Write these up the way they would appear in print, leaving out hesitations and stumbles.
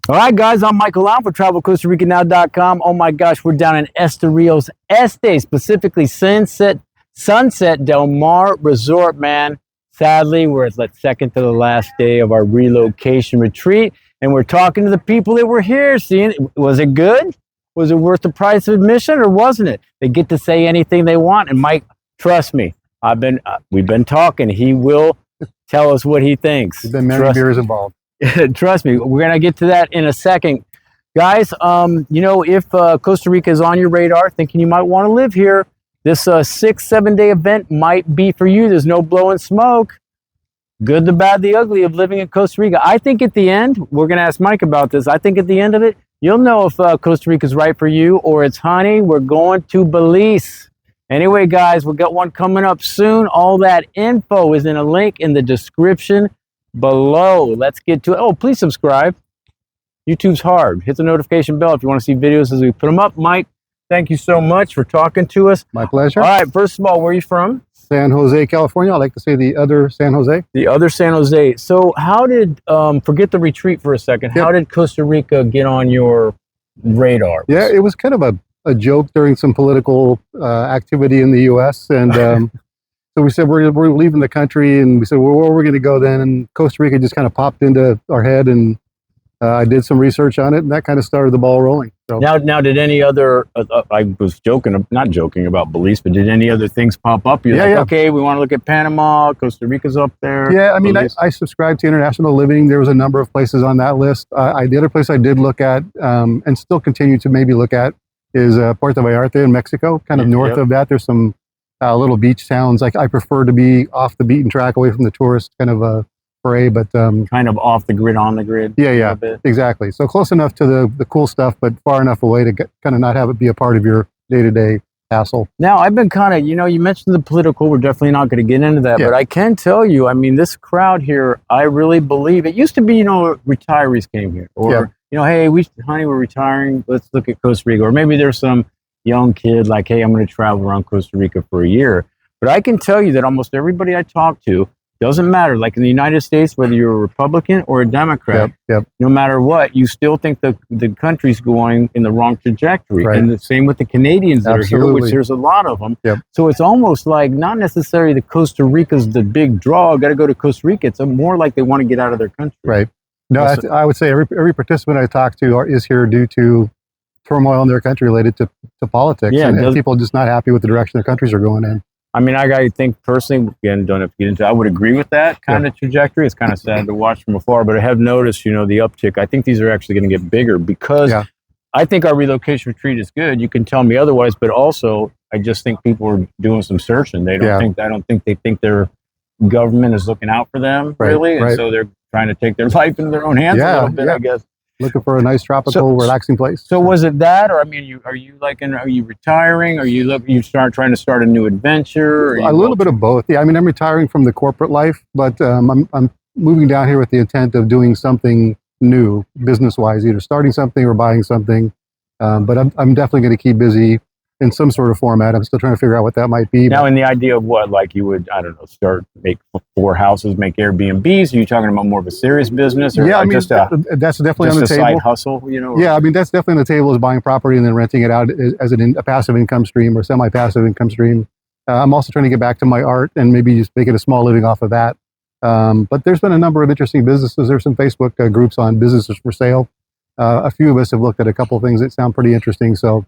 All right, guys, I'm Michael Allen for TravelCostaRicaNow.com. Oh my gosh, we're down in Estoril Este, specifically Sunset Del Mar Resort, man. Sadly, we're at the second to the last day of our relocation retreat, and we're talking to the people that were here. Seeing, was it good? Was it worth the price of admission, or wasn't it? They get to say anything they want, and Mike, trust me, we've been talking. He will tell us what he thinks. There's been many beers involved. Trust me, we're going to get to that in a second. Guys, you know, if Costa Rica is on your radar, thinking you might want to live here, this 6-7 day event might be for you. There's no blowing smoke. Good, the bad, the ugly of living in Costa Rica. I think at the end, we're going to ask Mike about this. I think at the end of it, you'll know if Costa Rica is right for you or it's, honey, we're going to Belize. Anyway, guys, we've got one coming up soon. All that info is in a link in the description below. Let's get to it. Oh, please subscribe. YouTube's hard. Hit the notification bell if you want to see videos as we put them up. Mike, thank you so much for talking to us. My pleasure. All right, first of all, where are you from? San Jose, California. I like to say the other San Jose. The other San Jose. So how did, forget the retreat for a second, how did Costa Rica get on your radar? Yeah, it was kind of a joke during some political activity in the U.S. And so we said, we're leaving the country, and we said, well, where are we going to go then? And Costa Rica just kind of popped into our head, and I did some research on it, and that kind of started the ball rolling. So. Now, did any other, I was not joking about Belize, but did any other things pop up? You're like, okay, we want to look at Panama, Costa Rica's up there. Yeah, I mean, I subscribed to International Living. There was a number of places on that list. The other place I did look at, and still continue to maybe look at, is Puerto Vallarta in Mexico, kind of north of that. There's some little beach towns. Like, I prefer to be off the beaten track, away from the tourist kind of parade, but kind of off the grid, on the grid. Yeah, exactly. So close enough to the cool stuff, but far enough away to kind of not have it be a part of your day-to-day hassle. Now, I've been kind of, you know, you mentioned the political. We're definitely not going to get into that, but I can tell you, I mean, this crowd here, I really believe it used to be, you know, retirees came here, or you know, hey, honey, we're retiring. Let's look at Costa Rica, or maybe there's some young kid like, hey, I'm going to travel around Costa Rica for a year. But I can tell you that almost everybody I talk to, doesn't matter, like in the United States, whether you're a Republican or a Democrat, no matter what, you still think the country's going in the wrong trajectory. And the same with the Canadians that are here, which there's a lot of them. So it's almost like not necessarily the Costa Rica's the big draw, got to go to Costa Rica. It's more like they want to get out of their country. Right. No, I would say every participant I talk to is here due to turmoil in their country related to politics, and people just not happy with the direction their countries are going in. I mean, I think personally, again, don't have to get into it, I would agree with that kind of trajectory. It's kind of sad to watch from afar, but I have noticed, you know, the uptick. I think these are actually going to get bigger because I think our relocation retreat is good. You can tell me otherwise, but also I just think people are doing some searching. They don't I don't think they think their government is looking out for them, really, and so they're trying to take their life into their own hands a little bit, I guess. Looking for a nice tropical, relaxing place. So was it that, or I mean, are you retiring? Are you trying to start a new adventure? A little bit of both. Yeah, I mean, I'm retiring from the corporate life, but I'm moving down here with the intent of doing something new, business-wise, either starting something or buying something. But I'm definitely going to keep busy in some sort of format. I'm still trying to figure out what that might be. Now, in the idea of what, like you would, I don't know, make 4 houses, make Airbnbs? Are you talking about more of a serious business? Or I mean, that's definitely on the table. Side hustle, you know? Yeah, I mean, that's definitely on the table, is buying property and then renting it out as a passive income stream or semi-passive income stream. I'm also trying to get back to my art and maybe just making a small living off of that. But there's been a number of interesting businesses. There's some Facebook groups on businesses for sale. A few of us have looked at a couple of things that sound pretty interesting. So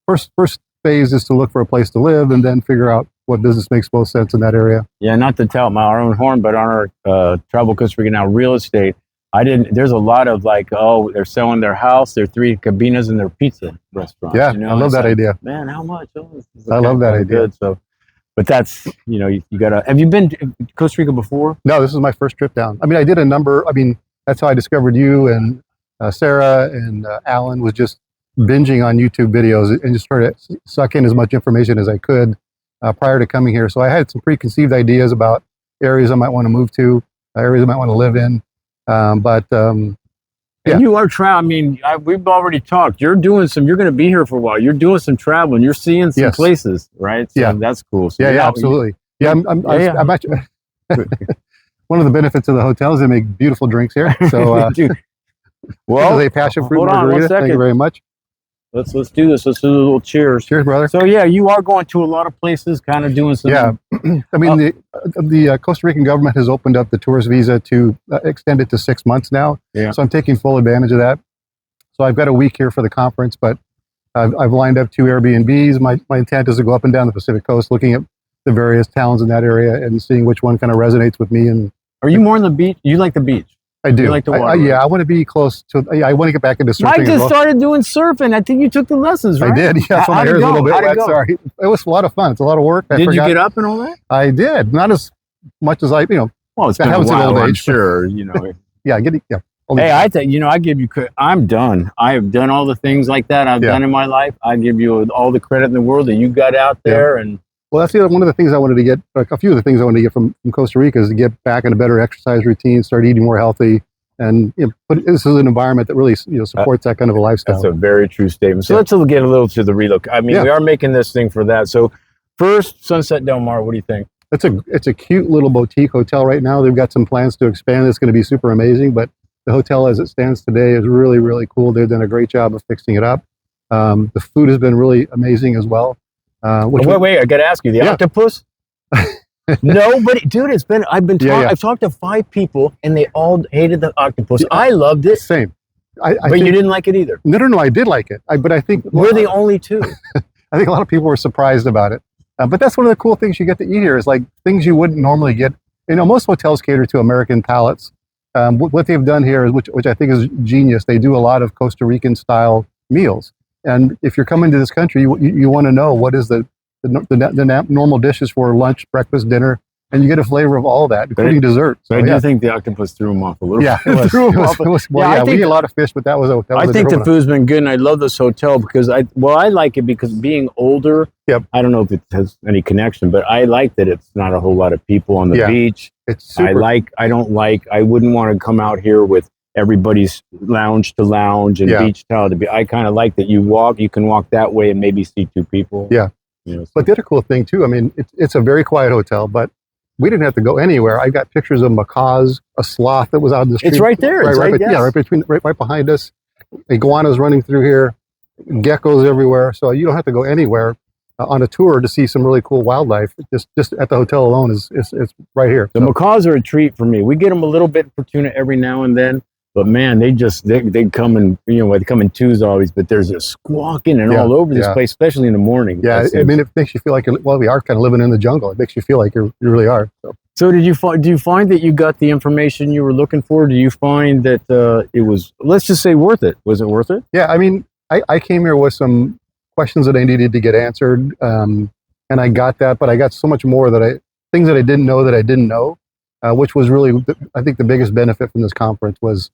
first phase is to look for a place to live and then figure out what business makes most sense in that area. Yeah, not to tell our own horn, but on our Travel Costa Rica Now real estate, there's a lot of like, oh, they're selling their house, their 3 cabinas, and their pizza restaurants. Yeah, you know? I love that idea. Man, how much? I love that idea. Good, so, but that's, you know, you gotta, have you been to Costa Rica before? No, this is my first trip down. I mean, I did a number, that's how I discovered you, and Sarah and Alan was just binging on YouTube videos and just trying to suck in as much information as I could prior to coming here. So I had some preconceived ideas about areas I might want to move to, areas I might want to live in. And you are traveling. I mean, we've already talked. You're going to be here for a while. You're doing some traveling. You're seeing some places, right? So that's cool. So absolutely. I'm actually, one of the benefits of the hotel is they make beautiful drinks here. So, Well, this is a passion fruit hold on 1 margarita. second. Thank you very much. Let's do this. Let's do a little cheers. Cheers, brother. So yeah, you are going to a lot of places, kind of doing some. Yeah, I mean the Costa Rican government has opened up the tourist visa to extend it to 6 months now. Yeah. So I'm taking full advantage of that. So I've got a week here for the conference, but I've lined up 2 Airbnbs. My intent is to go up and down the Pacific Coast, looking at the various towns in that area and seeing which one kind of resonates with me. And are you more on the beach? You like the beach? I do. You like the water? Yeah, I want to be close to. I want to get back into surfing. Mike just started doing surfing. I think you took the lessons, right? I did. Yeah, so my hair's a little bit wet. Sorry, it was a lot of fun. It's a lot of work. Did you get up and all that? I did. Not as much as I, Well, it's been a while, I'm sure. Yeah, yeah. Hey, I think I give you credit. I'm done. I have done all the things like that I've done in my life. I give you all the credit in the world that you got out there. And well, that's one of the things I wanted to get. Like a few of the things I wanted to get from Costa Rica is to get back in a better exercise routine, start eating more healthy. And but this is an environment that really supports that kind of a lifestyle. That's a very true statement. So let's get a little to the relook. I mean, we are making this thing for that. So first, Sunset Del Mar. What do you think? It's a cute little boutique hotel right now. They've got some plans to expand. It's going to be super amazing. But the hotel as it stands today is really, really cool. They've done a great job of fixing it up. The food has been really amazing as well. Wait! I got to ask you, the octopus. Nobody, dude. I've talked to 5 people, and they all hated the octopus. I loved it. Same. But you didn't like it either. No. I did like it. But I think we're the only 2. I think a lot of people were surprised about it. But that's one of the cool things you get to eat here is like things you wouldn't normally get. Most hotels cater to American palates. What they've done here, which I think is genius, they do a lot of Costa Rican style meals. And if you're coming to this country, you want to know what is the normal dishes for lunch, breakfast, dinner, and you get a flavor of all that, including dessert. So I do think the octopus threw them off a little. Yeah, it was. We eat a lot of fish, but that was I think the food's been good, and I love this hotel because I like it because being older. Yep. I don't know if it has any connection, but I like that it's not a whole lot of people on the beach. It's super. I wouldn't want to come out here with everybody's lounge to lounge and beach towel to be. I kind of like that you can walk that way and maybe see 2 people. Yeah. But the other cool thing too, I mean, it's a very quiet hotel, but we didn't have to go anywhere. I got pictures of macaws, a sloth that was out in the street. It's right there. Right behind us. Iguanas running through here, geckos everywhere. So you don't have to go anywhere on a tour to see some really cool wildlife. Just at the hotel alone is right here. The macaws are a treat for me. We get them a little bit for tuna every now and then. But man, they come in, they come in 2s always, but there's a squawking and all over this place, especially in the morning. Yeah, I mean, it makes you feel like, we are kind of living in the jungle. It makes you feel like you really are. So do you find that you got the information you were looking for? Do you find that it was, let's just say, worth it? Was it worth it? Yeah, I mean, I came here with some questions that I needed to get answered, and I got that, but I got so much more things that I didn't know, which was really, I think the biggest benefit from this conference was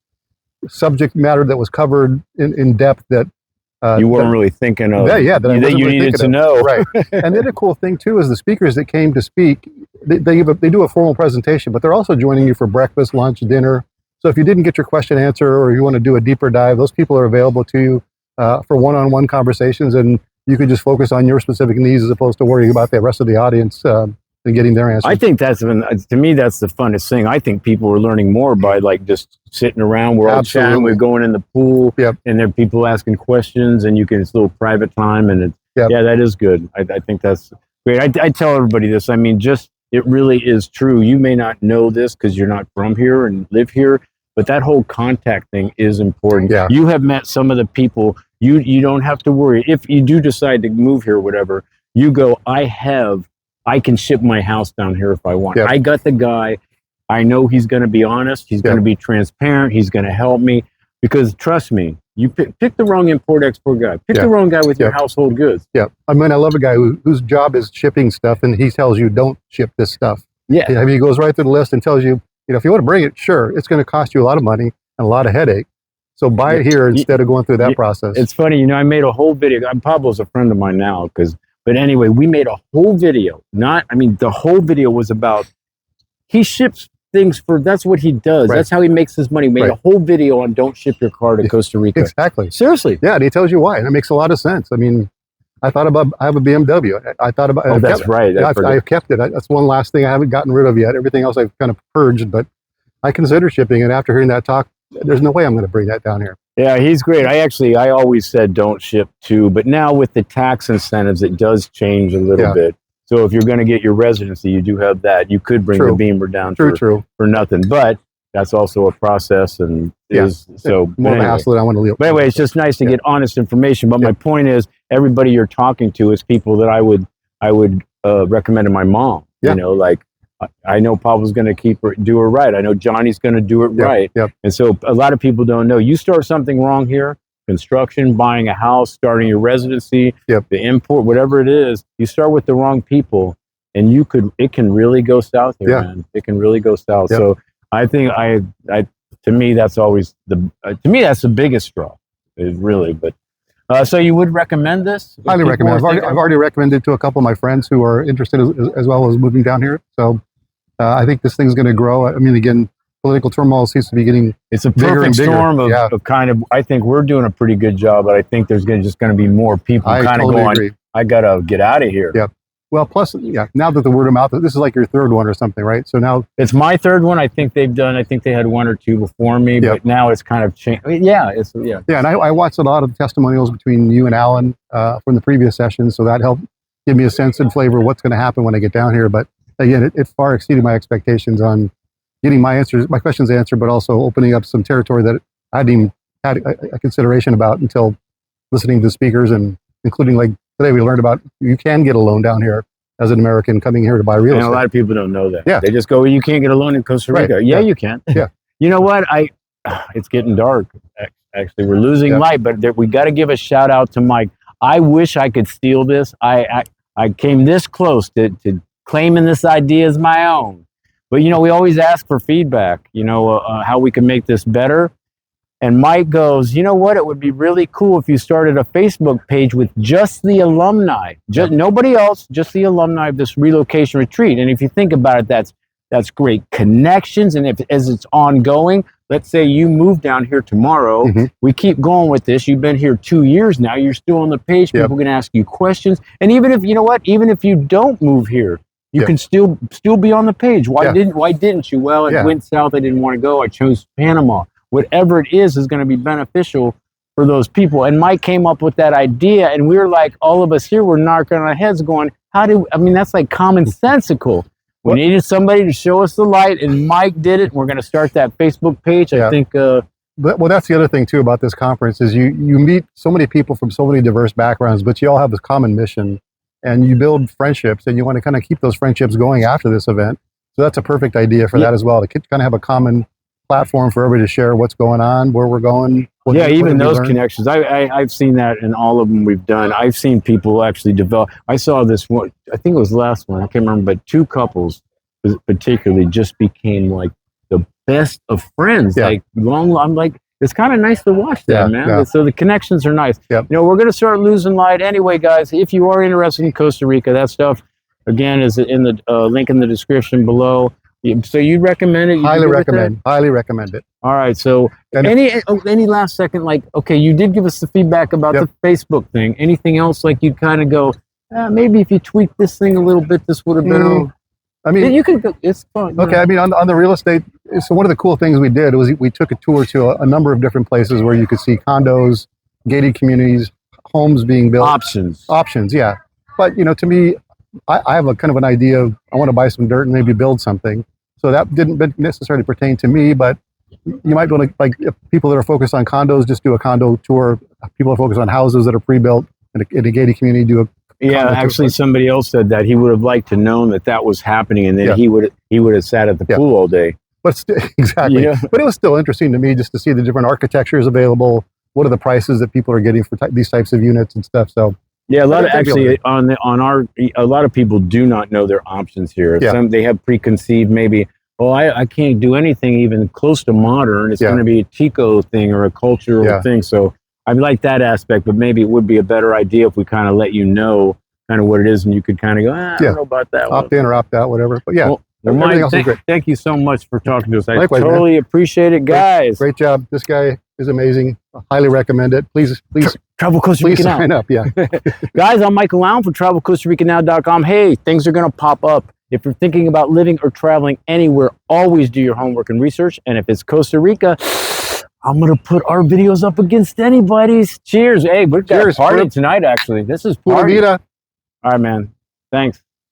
subject matter that was covered in depth that you weren't really thinking of. That you needed to know. Right. And the other cool thing too is the speakers that came to speak, they do a formal presentation, but they're also joining you for breakfast, lunch, dinner. So if you didn't get your question answered or you want to do a deeper dive, those people are available to you for one-on-one conversations, and you can just focus on your specific needs as opposed to worrying about the rest of the audience and getting their answers. I think to me, that's the funnest thing. I think people are learning more by just sitting around. We're all chatting. We're going in the pool, and there are people asking questions, and it's a little private time, and that is good. I think that's great. I tell everybody this. I mean, it really is true. You may not know this because you're not from here and live here, but that whole contact thing is important. Yeah. You have met some of the people. You don't have to worry if you do decide to move here, or whatever. You go. I can ship my house down here if I want. Yep. I got the guy. I know he's going to be honest. He's going to be transparent. He's going to help me because trust me, you pick the wrong import-export guy. Pick the wrong guy with your household goods. Yeah. I mean, I love a guy whose job is shipping stuff, and he tells you, don't ship this stuff. Yeah. I mean, he goes right through the list and tells you, if you want to bring it, sure, it's going to cost you a lot of money and a lot of headache. So buy it here instead of going through that process. It's funny, I made a whole video. Pablo's a friend of mine now but anyway, we made a whole video. The whole video was about, he ships things that's what he does. Right. That's how he makes his money. We made a whole video on don't ship your car to Costa Rica. Exactly. Seriously. Yeah, and he tells you why, and it makes a lot of sense. I mean, I have a BMW. I thought about. Oh, that's right. I've kept it. That's one last thing I haven't gotten rid of yet. Everything else I've kind of purged, but I consider shipping it. After hearing that talk, there's no way I'm going to bring that down here. Yeah, he's great. I always said don't ship to, but now with the tax incentives, it does change a little bit. So if you're going to get your residency, you do have that. You could bring the Beamer down for nothing, but that's also a process, and so more of a hassle than I want to leave. But anyway, it's just nice to get honest information. But my point is, everybody you're talking to is people that I would recommend to my mom. You know, like I know Pablo's going to do her right. I know Johnny's going to do it right. And so a lot of people don't know. You start something wrong here, construction, buying a house, starting your residency, the import, whatever it is, you start with the wrong people, and it can really go south here, man. It can really go south. So I think to me, that's always that's the biggest straw, is really. But so you would recommend this? Highly recommend. I've already recommended to a couple of my friends who are interested as well as moving down here. So I think this thing's going to grow. I mean, again, political turmoil seems to be getting it's a perfect storm of kind of. I think we're doing a pretty good job, but I think there's just going to be more people kind of going, I got to get out of here. Well, plus, now that the word of mouth, this is like your third one or something, right? So now it's my third one. I think they had one or two before me, but now it's kind of changed. Yeah. And I watched a lot of testimonials between you and Alan from the previous session, so that helped give me a sense and flavor of what's going to happen when I get down here. But again, it far exceeded my expectations on getting my questions answered, but also opening up some territory that I hadn't even had a consideration about until listening to speakers, and including like today we learned about you can get a loan down here as an American coming here to buy real estate. And a lot of people don't know that. They just go, well, you can't get a loan in Costa Rica. Right. You can. You know what? It's getting dark. Actually, we're losing light, but we got to give a shout out to Mike. I wish I could steal this. I came this close to claiming this idea as my own. But, we always ask for feedback, how we can make this better. And Mike goes, you know what? It would be really cool if you started a Facebook page with just the alumni, nobody else, just the alumni of this relocation retreat. And if you think about it, that's great connections. And as it's ongoing, let's say you move down here tomorrow, we keep going with this. You've been here 2 years now. You're still on the page. People can ask you questions. And even if, even if you don't move here, you can still be on the page. Why didn't you? Well, it went south. I didn't want to go. I chose Panama. Whatever it is going to be beneficial for those people. And Mike came up with that idea, and we were like, all of us here were knocking our heads going, that's like commonsensical. We needed somebody to show us the light, and Mike did it. We're going to start that Facebook page. I think. Well, that's the other thing too about this conference is you meet so many people from so many diverse backgrounds, but you all have this common mission, and you build friendships, and you want to kind of keep those friendships going after this event. So that's a perfect idea for that as well, to kind of have a common platform for everybody to share what's going on, where we're going. Even those connections. I've seen that in all of them we've done. I've seen people actually develop. I saw this one, I think it was last one, I can't remember, but two couples particularly just became like the best of friends. Like I'm like, it's kind of nice to watch that, man. So the connections are nice. We're going to start losing light anyway, guys. If you are interested in Costa Rica, that stuff again is in the link in the description below. So you'd recommend it? Highly recommend it. All right. So any last second, you did give us the feedback about the Facebook thing. Anything else you'd kind of go, maybe if you tweak this thing a little bit, this would have been. You can go. It's fun. Okay. On the real estate. So one of the cool things we did was we took a tour to a number of different places where you could see condos, gated communities, homes being built. Options. Yeah. But to me, I have a kind of an idea of I want to buy some dirt and maybe build something. So that didn't necessarily pertain to me, but you might want to, if people that are focused on condos, just do a condo tour. People are focused on houses that are pre-built in a gated community, do a actually somebody else said that he would have liked to known that was happening, and then he would have sat at the pool all day. But exactly. But it was still interesting to me just to see the different architectures available. What are the prices that people are getting for these types of units and stuff? So a lot of people do not know their options here. Some they have preconceived maybe. Oh, I can't do anything even close to modern. It's going to be a Tico thing or a cultural thing. So I like that aspect, but maybe it would be a better idea if we kind of let you know kind of what it is, and you could kind of go, I don't know about that. Opt in or opt out, whatever. But everything else is great. Thank you so much for talking to us. Likewise, totally appreciate it, guys. Great job. This guy is amazing. I highly recommend it. Please Travel Costa Rica Now. Sign up. Guys, I'm Michael Allen from TravelCostaRicaNow.com. Hey, things are going to pop up. If you're thinking about living or traveling anywhere, always do your homework and research. And if it's Costa Rica, I'm going to put our videos up against anybody's. Cheers. Hey, we've got a Cheers. party tonight, actually. This is Pura party. vida. All right, man. Thanks.